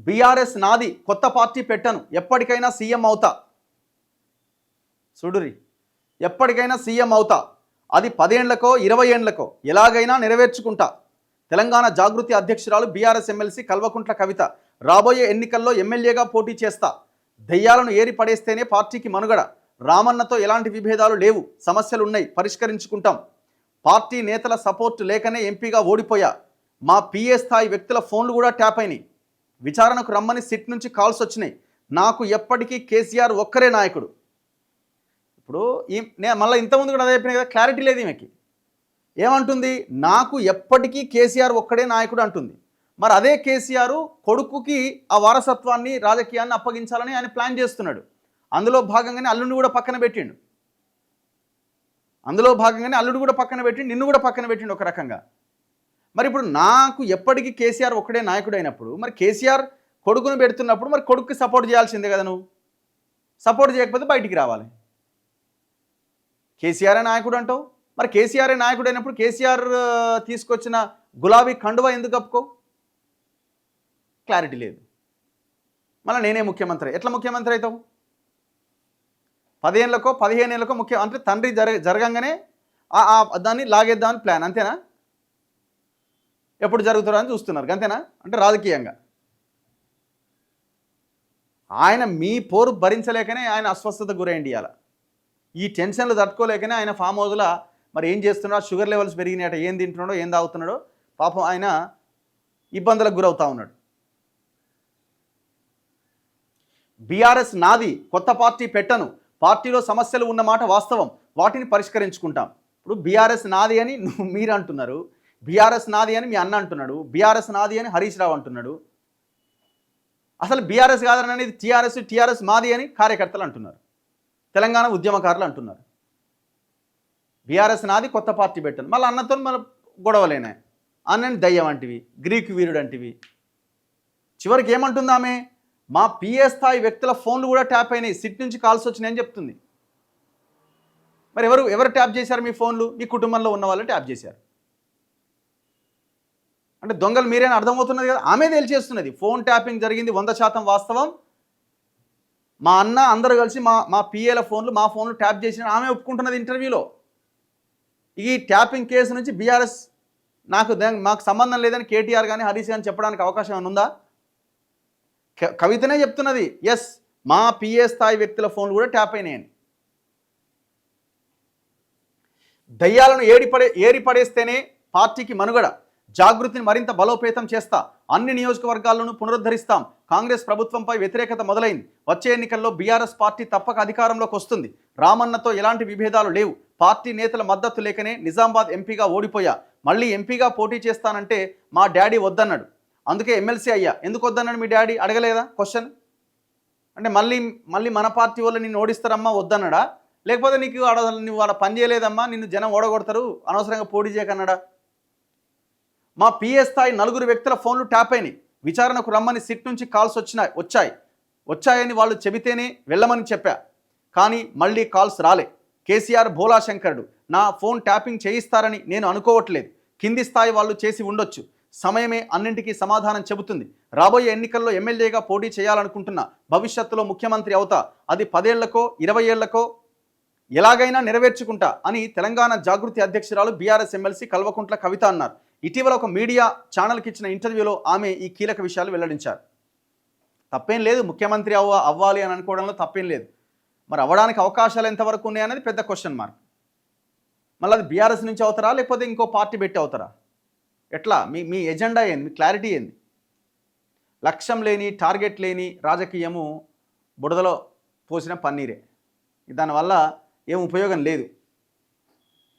BRS నాది, కొత్త party పెట్టను, ఎప్పటికైనా సీఎం అవుతా. చూడురి, ఎప్పటికైనా సీఎం అవుతా, అది 10 ఏళ్లకో 20 ఏళ్లకో ఎలాగైనా నెరవేర్చుకుంటా. తెలంగాణ జాగృతి అధ్యక్షురాలు బీఆర్ఎస్ ఎమ్మెల్సీ కల్వకుంట్ల కవిత. రాబోయే ఎన్నికల్లో ఎమ్మెల్యేగా పోటీ చేస్తా. దెయ్యాలను ఏరి పడేస్తేనే పార్టీకి మనుగడ. రామన్నతో ఎలాంటి విభేదాలు లేవు, సమస్యలున్నాయి, పరిష్కరించుకుంటాం. పార్టీ నేతల సపోర్ట్ లేకనే ఎంపీగా ఓడిపోయా. మా పిఏ స్థాయి వ్యక్తుల ఫోన్లు కూడా ట్యాప్ అయినాయి. విచారణకు రమ్మని సిట్ నుంచి కాల్స్ వచ్చినాయి. నాకు ఎప్పటికీ కేసీఆర్ ఒక్కరే నాయకుడు. ఇప్పుడు నేను మళ్ళీ ఇంతకుముందు కూడా అదే చెప్పిన కదా, క్లారిటీ లేదు ఈమెకి. ఏమంటుంది? నాకు ఎప్పటికీ కేసీఆర్ ఒక్కడే నాయకుడు అంటుంది. మరి అదే కేసీఆర్ కొడుకుకి ఆ వారసత్వాన్ని, రాజకీయాన్ని అప్పగించాలని ఆయన ప్లాన్ చేస్తున్నాడు. అందులో భాగంగానే అల్లుడిని కూడా పక్కన పెట్టిండు. నిన్ను కూడా పక్కన పెట్టిండు ఒక రకంగా. మరి ఇప్పుడు నాకు ఎప్పటికీ కేసీఆర్ ఒక్కడే నాయకుడు అయినప్పుడు, మరి కేసీఆర్ కొడుకును పెడుతున్నప్పుడు మరి కొడుకుకి సపోర్ట్ చేయాల్సిందే కదా. నువ్వు సపోర్ట్ చేయకపోతే బయటికి రావాలి. కేసీఆరే నాయకుడు అంటావు, మరి కేసీఆరే నాయకుడు అయినప్పుడు కేసీఆర్ తీసుకొచ్చిన గులాబీ కండువా ఎందుకు కప్పుకో? క్లారిటీ లేదు. మళ్ళీ నేనే ముఖ్యమంత్రి, ఎట్లా ముఖ్యమంత్రి అవుతావు? 10 ఏళ్ళకో 15 ఏళ్ళకో అంటే తండ్రి జరగంగానే దాన్ని లాగేద్దామని ప్లాన్, అంతేనా? ఎప్పుడు జరుగుతుందో అని చూస్తున్నారు, అంతేనా? అంటే రాజకీయంగా ఆయన మీ పోరు భరించలేకనే ఆయన అస్వస్థత గురైంది. ఇవాళ ఈ టెన్షన్లు తట్టుకోలేకనే ఆయన ఫామ్ హౌస్లో మరి ఏం చేస్తున్నాడో, షుగర్ లెవెల్స్ పెరిగినాయట, ఏం తింటున్నాడో ఏం తాగుతున్నాడో పాపం ఆయన ఇబ్బందులకు గురవుతా ఉన్నాడు. బీఆర్ఎస్ నాది, కొత్త పార్టీ పెట్టను, పార్టీలో సమస్యలు ఉన్నమాట వాస్తవం, వాటిని పరిష్కరించుకుంటాం. ఇప్పుడు బీఆర్ఎస్ నాది అని మీరు అంటున్నారు, బీఆర్ఎస్ నాది అని మీ అన్న అంటున్నాడు, బీఆర్ఎస్ నాది అని హరీష్ రావు అంటున్నాడు. అసలు బీఆర్ఎస్ కాదని అనేది టీఆర్ఎస్ మాది అని కార్యకర్తలు అంటున్నారు, తెలంగాణ ఉద్యమకారులు అంటున్నారు. బీఆర్ఎస్ నాది, కొత్త పార్టీ పెట్టను, మళ్ళీ అన్నతో మళ్ళీ గొడవలేనే, అన్నని దయ్యం అంటివి, గ్రీకు వీరుడు అంటివి. చివరికి ఏమంటుంది ఆమె? మా పిఏ స్థాయి వ్యక్తుల ఫోన్లు కూడా ట్యాప్ అయినాయి, సిట్ నుంచి కాల్స్ వచ్చినాయని చెప్తుంది. మరి ఎవరు ట్యాప్ చేశారు మీ ఫోన్లు? మీ కుటుంబంలో ఉన్న వాళ్ళు ట్యాప్ చేశారు. అంటే దొంగలు మీరేనా అర్థమవుతున్నది కదా. ఆమె తేల్చేస్తున్నది ఫోన్ ట్యాపింగ్ జరిగింది 100% వాస్తవం, మా అన్న అందరూ కలిసి మా పిఏల ఫోన్లు, మా ఫోన్లు ట్యాప్ చేసిన ఆమె ఒప్పుకుంటున్నది ఇంటర్వ్యూలో. ఈ ట్యాపింగ్ కేసు నుంచి బీఆర్ఎస్ మాకు సంబంధం లేదని కేటీఆర్ కానీ హరీష్ కానీ చెప్పడానికి అవకాశం ఏమైనా ఉందా? కవితనే చెప్తున్నది, ఎస్ మా పిఏ స్థాయి వ్యక్తుల ఫోన్లు కూడా ట్యాప్ అయినాయని. దయ్యాలను ఏరిపడేస్తేనే పార్టీకి మనుగడ, జాగృతిని మరింత బలోపేతం చేస్తా, అన్ని నియోజకవర్గాల్లోనూ పునరుద్ధరిస్తాం, కాంగ్రెస్ ప్రభుత్వంపై వ్యతిరేకత మొదలైంది, వచ్చే ఎన్నికల్లో బీఆర్ఎస్ పార్టీ తప్పక అధికారంలోకి వస్తుంది, రామన్నతో ఎలాంటి విభేదాలు లేవు, పార్టీ నేతల మద్దతు లేకనే నిజామాబాద్ ఎంపీగా ఓడిపోయా, మళ్ళీ ఎంపీగా పోటీ చేస్తానంటే మా డాడీ వద్దన్నాడు, అందుకే ఎమ్మెల్సీ అయ్యా. ఎందుకు వద్దన్నాడు మీ డాడీ? అడగలేదా క్వశ్చన్? అంటే మళ్ళీ మన పార్టీ వాళ్ళు నిన్ను ఓడిస్తారమ్మా వద్దన్నాడా? లేకపోతే నువ్వు ఆడ పని చేయలేదమ్మా, నిన్ను జనం ఓడగొడతారు, అనవసరంగా పోటీ చేయకన్నాడా? మా పిఏ స్థాయి 4 వ్యక్తుల ఫోన్లు ట్యాప్ అయినాయి, విచారణకు రమ్మని సిట్ నుంచి కాల్స్ వచ్చాయని వాళ్ళు చెబితేనే వెళ్ళమని చెప్పా, కానీ మళ్ళీ కాల్స్ రాలే. కేసీఆర్ భోలాశంకరుడు, నా ఫోన్ ట్యాపింగ్ చేయిస్తారని నేను అనుకోవట్లేదు, కింది స్థాయి వాళ్ళు చేసి ఉండొచ్చు, సమయమే అన్నింటికీ సమాధానం చెబుతుంది, రాబోయే ఎన్నికల్లో ఎమ్మెల్యేగా పోటీ చేయాలనుకుంటున్నా, భవిష్యత్తులో ముఖ్యమంత్రి అవుతా, అది 10 ఏళ్లకో 20 ఏళ్లకో ఎలాగైనా నెరవేర్చుకుంటా అని తెలంగాణ జాగృతి అధ్యక్షురాలు బీఆర్ఎస్ ఎమ్మెల్సీ కల్వకుంట్ల కవిత అన్నారు. ఇటీవల ఒక మీడియా ఛానల్కి ఇచ్చిన ఇంటర్వ్యూలో ఆమె ఈ కీలక విషయాలు వెల్లడించారు. తప్పేం లేదు, ముఖ్యమంత్రి అవ్వాలి అని అనుకోవడంలో తప్పేం లేదు. మరి అవ్వడానికి అవకాశాలు ఎంతవరకు ఉన్నాయనేది పెద్ద క్వశ్చన్ మార్క్. మళ్ళీ అది బీఆర్ఎస్ నుంచి అవుతారా, లేకపోతే ఇంకో పార్టీ పెట్టి అవుతారా? ఎట్లా మీ ఎజెండా ఏంది? మీ క్లారిటీ ఏంది? లక్ష్యం లేని, టార్గెట్ లేని రాజకీయము బుడదలో పోసిన పన్నీరే. దానివల్ల ఏం ఉపయోగం లేదు.